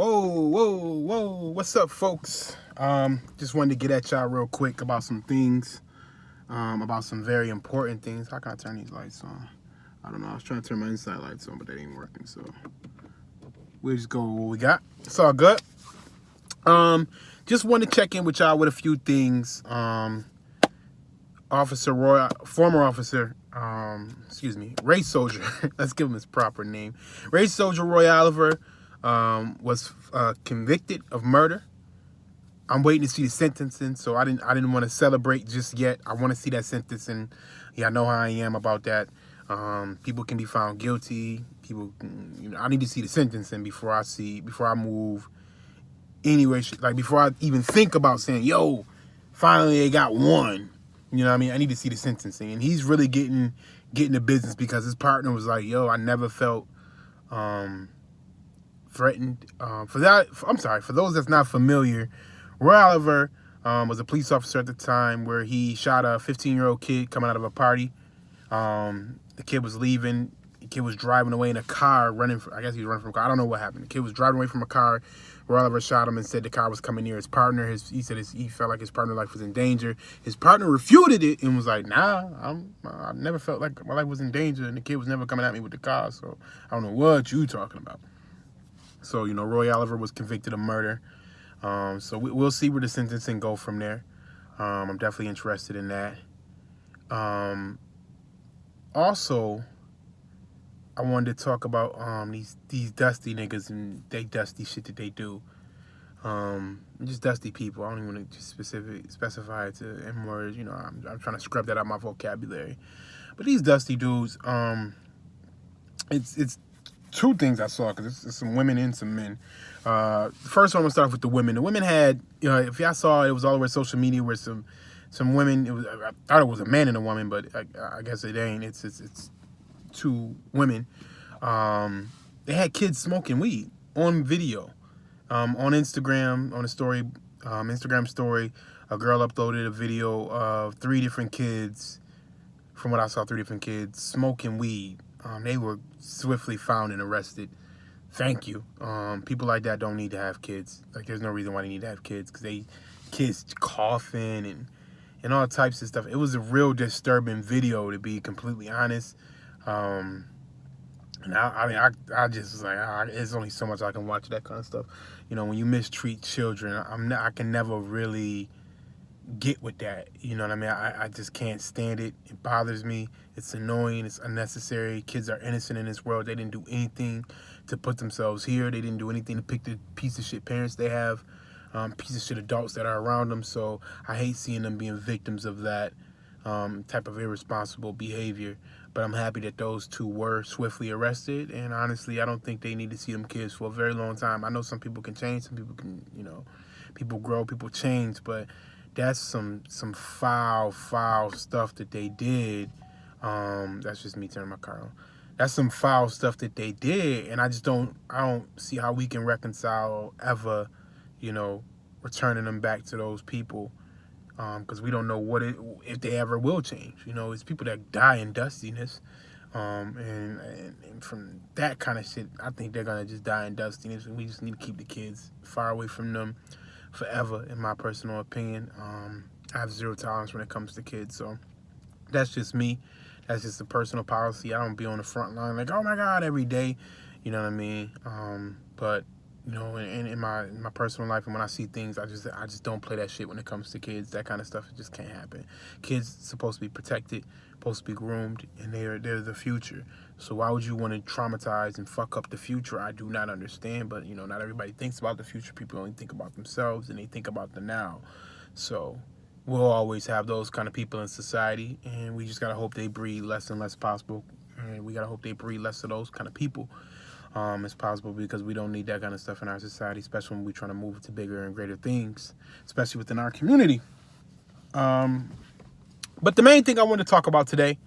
Whoa. What's up, folks? Just wanted to get at y'all real quick about some things, about some very important things. How can I turn these lights on? I don't know. I was trying to turn my inside lights on, but they ain't working, so we'll just go with what we got. It's all good. Just want to check in with y'all with a few things. Former officer, Race Soldier. Let's give him his proper name. Race Soldier Roy Oliver was convicted of murder. I'm waiting to see the sentencing, so I didn't want to celebrate just yet. I want to see that sentencing. Yeah, I know how I am about that. People can be found guilty. I need to see the sentencing before I move. Anyway, like before I even think about saying, "Yo, finally they got one." You know what I mean? I need to see the sentencing, and he's really getting the business because his partner was like, "Yo, I never felt threatened." For those that's not familiar, Roy Oliver was a police officer at the time where he shot a 15-year-old kid coming out of a party. The kid was leaving. The kid was driving away in a car, I guess he was running from a car. I don't know what happened. The kid was driving away from a car. Roy Oliver shot him and said the car was coming near his partner. He said he felt like his partner's life was in danger. His partner refuted it and was like, "Nah, I never felt like my life was in danger, and the kid was never coming at me with the car, so I don't know what you talking about." So, Roy Oliver was convicted of murder. So we'll see where the sentencing go from there. I'm definitely interested in that. Also, I wanted to talk about these dusty niggas and they dusty shit that they do. Just dusty people. I don't even want to just specify it to M words. I'm trying to scrub that out my vocabulary. But these dusty dudes, it's two things I saw because it's some women and some men. The first one, I'm gonna start off with the women. The women had, if y'all saw it was all over social media where some women. I thought it was a man and a woman, but I guess it ain't. It's two women. They had kids smoking weed on video, on Instagram, on a story, Instagram story. A girl uploaded a video of 3 different kids. From what I saw, 3 different kids smoking weed. They were swiftly found and arrested. Thank you. People like that don't need to have kids. Like, there's no reason why they need to have kids because kids coughing and all types of stuff. It was a real disturbing video, to be completely honest. And I just was like, there's only so much I can watch that kind of stuff. When you mistreat children, I can never really get with that. You know what I mean? I just can't stand it. It bothers me. It's annoying. It's unnecessary. Kids are innocent in this world. They didn't do anything to put themselves here. They didn't do anything to pick the piece of shit parents they have, piece of shit adults that are around them. So I hate seeing them being victims of that type of irresponsible behavior. But I'm happy that those 2 were swiftly arrested. And honestly, I don't think they need to see them kids for a very long time. I know some people can change. Some people can, people grow, people change. But that's some foul stuff that they did. That's just me turning my car on. That's some foul stuff that they did. And I don't see how we can reconcile ever, returning them back to those people. Because we don't know if they ever will change. It's people that die in dustiness. And from that kind of shit, I think they're going to just die in dustiness. And we just need to keep the kids far away from them forever, in my personal opinion. I have 0 tolerance when it comes to kids. So that's just me. That's just a personal policy. I don't be on the front line like, oh my God, every day. You know what I mean? But in my personal life, and when I see things, I just don't play that shit when it comes to kids. That kind of stuff, it just can't happen. Kids supposed to be protected, supposed to be groomed, and they're the future. So why would you want to traumatize and fuck up the future? I do not understand, but not everybody thinks about the future. People only think about themselves and they think about the now. So we'll always have those kind of people in society, and we just gotta hope they breed less and less possible. And we gotta hope they breed less of those kind of people. As possible, because we don't need that kind of stuff in our society, especially when we're trying to move to bigger and greater things, especially within our community. But the main thing I want to talk about today,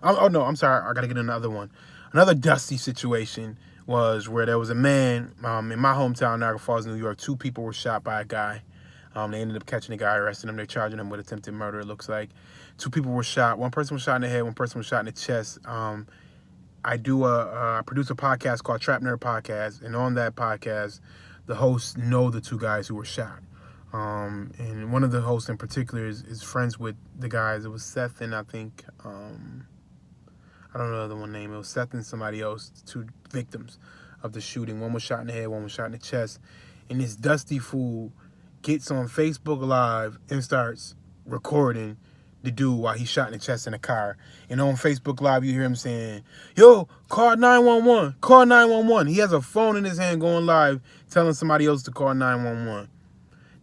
I'm sorry, I gotta get another one. Another dusty situation was where there was a man in my hometown, Niagara Falls, New York. 2 people were shot by a guy. They ended up catching the guy, arresting him. They're charging him with attempted murder, it looks like. 2 people were shot. 1 person was shot in the head, 1 person was shot in the chest. I produce a podcast called Trap Nerd Podcast, and on that podcast, the hosts know the two guys who were shot. And one of the hosts in particular is friends with the guys. It was Seth and I think, I don't know the one name. It was Seth and somebody else, two victims of the shooting. One was shot in the head, one was shot in the chest. And this dusty fool gets on Facebook Live and starts recording the dude while he's shot in the chest in a car. And on Facebook Live, you hear him saying, yo, call 911, call 911. He has a phone in his hand going live telling somebody else to call 911.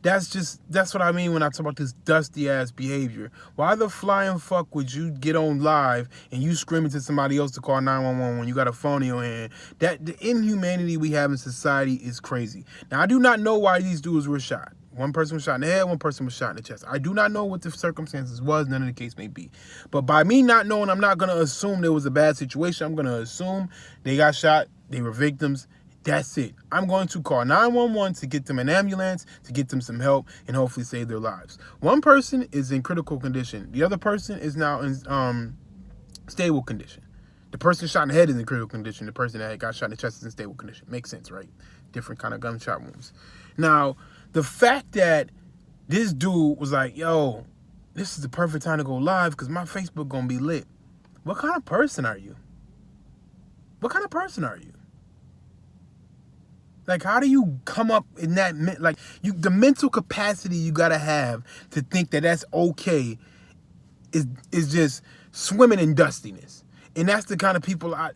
That's what I mean when I talk about this dusty ass behavior. Why the flying fuck would you get on live and you screaming to somebody else to call 911 when you got a phone in your hand? That the inhumanity we have in society is crazy. Now, I do not know why these dudes were shot. One person was shot in the head, one person was shot in the chest. I do not know what the circumstances was, none of the case may be. But by me not knowing, I'm not going to assume there was a bad situation. I'm going to assume they got shot, they were victims. That's it. I'm going to call 911 to get them an ambulance, to get them some help, and hopefully save their lives. One person is in critical condition. The other person is now in stable condition. The person shot in the head is in critical condition. The person that got shot in the chest is in stable condition. Makes sense, right? Different kind of gunshot wounds. Now, the fact that this dude was like, yo, this is the perfect time to go live because my Facebook going to be lit. What kind of person are you? What kind of person are you? Like, how do you come up in that, like, the mental capacity you got to have to think that that's okay is just swimming in dustiness. And that's the kind of people I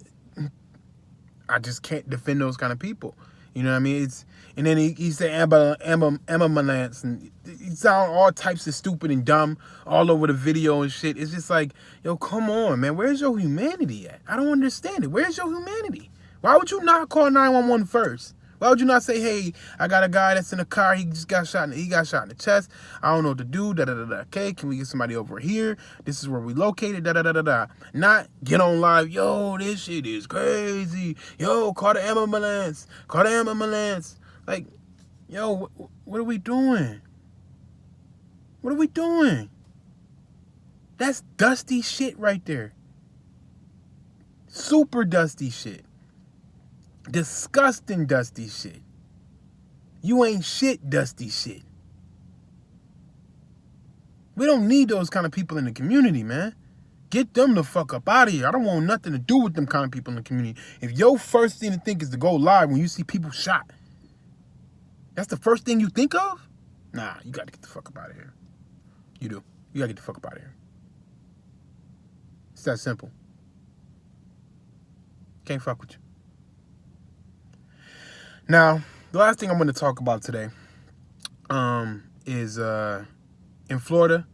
just can't defend those kind of people. You know what I mean? And then he said ambulance, and he sound all types of stupid and dumb all over the video and shit. It's just like, yo, come on, man. Where's your humanity at? I don't understand it. Where's your humanity? Why would you not call 911 first? Why would you not say, hey, I got a guy that's in a car, he got shot in the chest. I don't know what to do, da-da-da-da. Okay, can we get somebody over here? This is where we located, da-da-da-da-da. Not get on live, yo, this shit is crazy. Yo, call the ambulance. Call the ambulance. Like, yo, what are we doing? What are we doing? That's dusty shit right there. Super dusty shit. Disgusting dusty shit. You ain't shit dusty shit. We don't need those kind of people in the community, man. Get them the fuck up out of here. I don't want nothing to do with them kind of people in the community. If your first thing to think is to go live when you see people shot, that's the first thing you think of? Nah, you got to get the fuck up out of here. You do. You got to get the fuck up out of here. It's that simple. Can't fuck with you. Now, the last thing I'm going to talk about today is in Florida,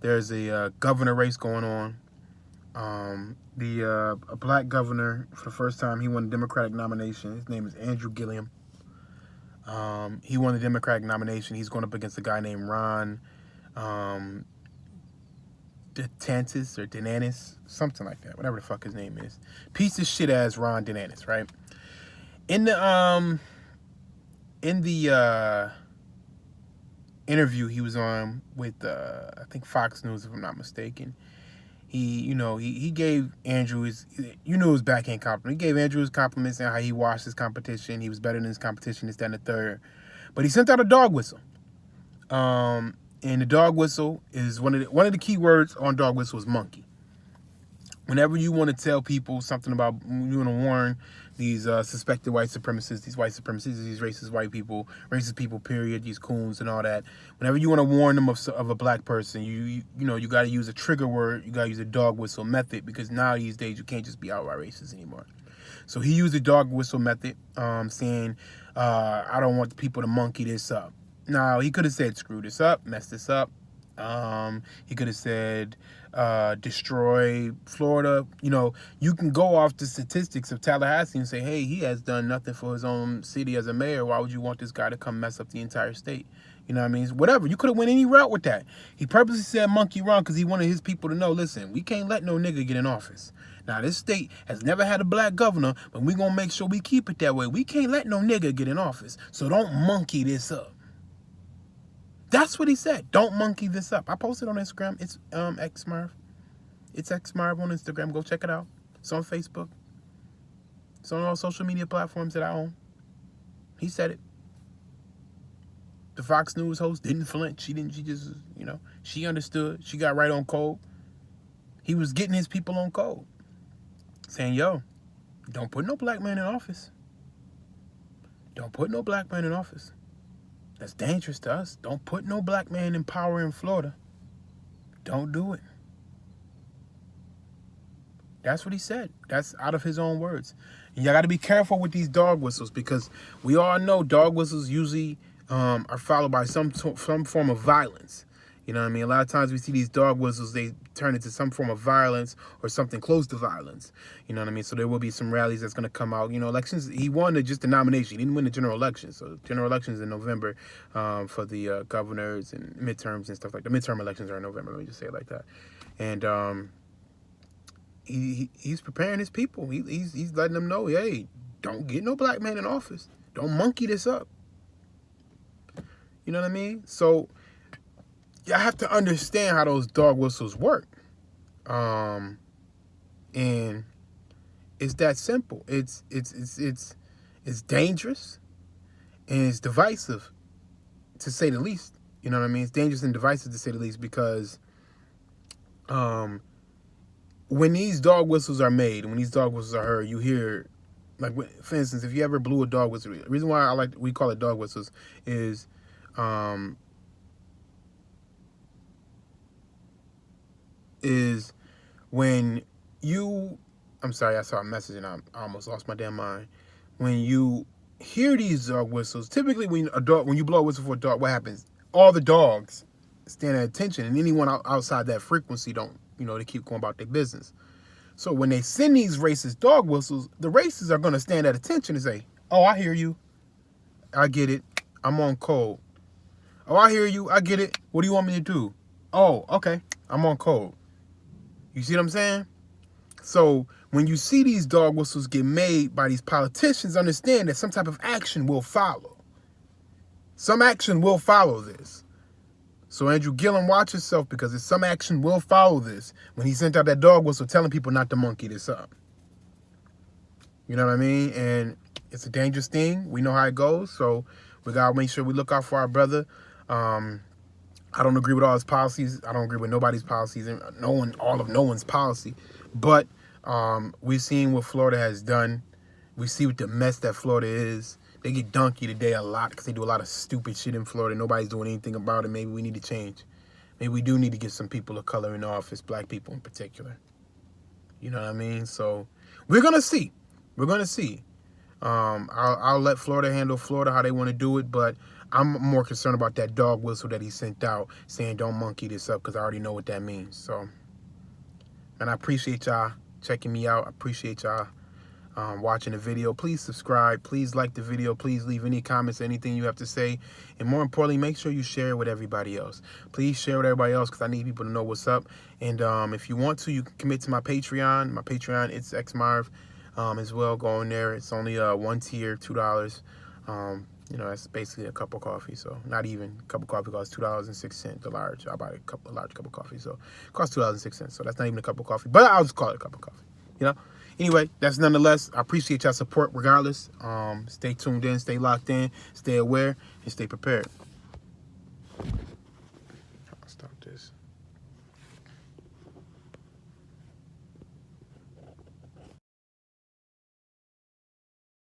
there's a governor race going on. A black governor, for the first time, he won a Democratic nomination. His name is Andrew Gilliam. He won the Democratic nomination. He's going up against a guy named Ron DeSantis or DeSantis, something like that, whatever the fuck his name is. Piece of shit ass Ron DeSantis, right? In the interview he was on with I think Fox News, if I'm not mistaken, he gave Andrew his backhand compliment. He gave Andrew his compliments and how he watched his competition. He was better than his competition, this, that, and the third. But he sent out a dog whistle. And the dog whistle is one of the key words on dog whistle is monkey. Whenever you want to tell people something about, you want to warn these suspected white supremacists, these racist white people, racist people, period, these coons and all that. Whenever you want to warn them of a black person, you got to use a trigger word. You got to use a dog whistle method, because now these days you can't just be outright racist anymore. So he used the dog whistle method, saying, I don't want people to monkey this up. Now, he could have said, screw this up, mess this up. He could have said, destroy Florida. You can go off the statistics of Tallahassee and say, hey, he has done nothing for his own city as a mayor. Why would you want this guy to come mess up the entire state? You know what I mean? Whatever. You could have went any route with that. He purposely said monkey run because he wanted his people to know, listen, we can't let no nigga get in office. Now, this state has never had a black governor, but we're going to make sure we keep it that way. We can't let no nigga get in office. So don't monkey this up. That's what he said. Don't monkey this up. I posted on Instagram. It's Marv. It's Marv on Instagram. Go check it out. It's on Facebook. It's on all social media platforms that I own. He said it. the Fox News host, didn't flinch. She just, she understood. She got right on code. He was getting his people on code. Saying, yo, don't put no black man in office. Don't put no black man in office. That's dangerous to us. Don't put no black man in power in Florida. Don't do it. That's what he said. That's out of his own words. And you got to be careful with these dog whistles, because we all know dog whistles usually are followed by some form of violence. You know what I mean? A lot of times we see these dog whistles, they turn into some form of violence or something close to violence. You know what I mean? So there will be some rallies that's going to come out. Elections, he won just the nomination. He didn't win the general election. So general elections in November for the governors and midterms and stuff like that. The midterm elections are in November, let me just say it like that. And he's preparing his people. He's letting them know, hey, don't get no black man in office. Don't monkey this up. You know what I mean? So y'all have to understand how those dog whistles work. And it's that simple. It's dangerous and it's divisive, to say the least. You know what I mean? It's dangerous and divisive, to say the least, because when these dog whistles are made, when these dog whistles are heard, you hear, like, for instance, if you ever blew a dog whistle, the reason why we call it dog whistles is when you, I'm sorry, I saw a message and I almost lost my damn mind. When you hear these dog whistles, typically when you blow a whistle for a dog, what happens? All the dogs stand at attention, and anyone outside that frequency don't, they keep going about their business. So when they send these racist dog whistles, the racists are going to stand at attention and say, oh, I hear you. I get it. I'm on code. Oh, I hear you. I get it. What do you want me to do? Oh, okay. I'm on code. You see what I'm saying? So when you see these dog whistles get made by these politicians, understand that some type of action will follow. Some action will follow this. So Andrew Gillum, watch yourself, because some action will follow this when he sent out that dog whistle telling people not to monkey this up. You know what I mean? And it's a dangerous thing. We know how it goes. So we got to make sure we look out for our brother. I don't agree with all his policies. I don't agree with nobody's policies, and all of no one's policy. But we've seen what Florida has done. We see what the mess that Florida is. They get donkey today a lot because they do a lot of stupid shit in Florida. Nobody's doing anything about it. Maybe we need to change. Maybe we do need to get some people of color in office, black people in particular. You know what I mean? So we're going to see. We're going to see. I'll let Florida handle Florida how they want to do it, but I'm more concerned about that dog whistle that he sent out saying don't monkey this up, because I already know what that means. So, and I appreciate y'all checking me out. I appreciate y'all watching the video. Please subscribe. Please like the video. Please leave any comments, anything you have to say. And more importantly, make sure you share it with everybody else. Please share with everybody else, because I need people to know what's up. And if you want to, you can commit to my Patreon. My Patreon, it's xmarv as well. Go in there. It's only one tier, $2. That's basically a cup of coffee. So not even a cup of coffee costs $2.06. The large, I buy a large cup of coffee. So it costs $2.06. So that's not even a cup of coffee, but I'll just call it a cup of coffee. Anyway, that's nonetheless. I appreciate y'all support regardless. Stay tuned in, stay locked in, stay aware, and stay prepared.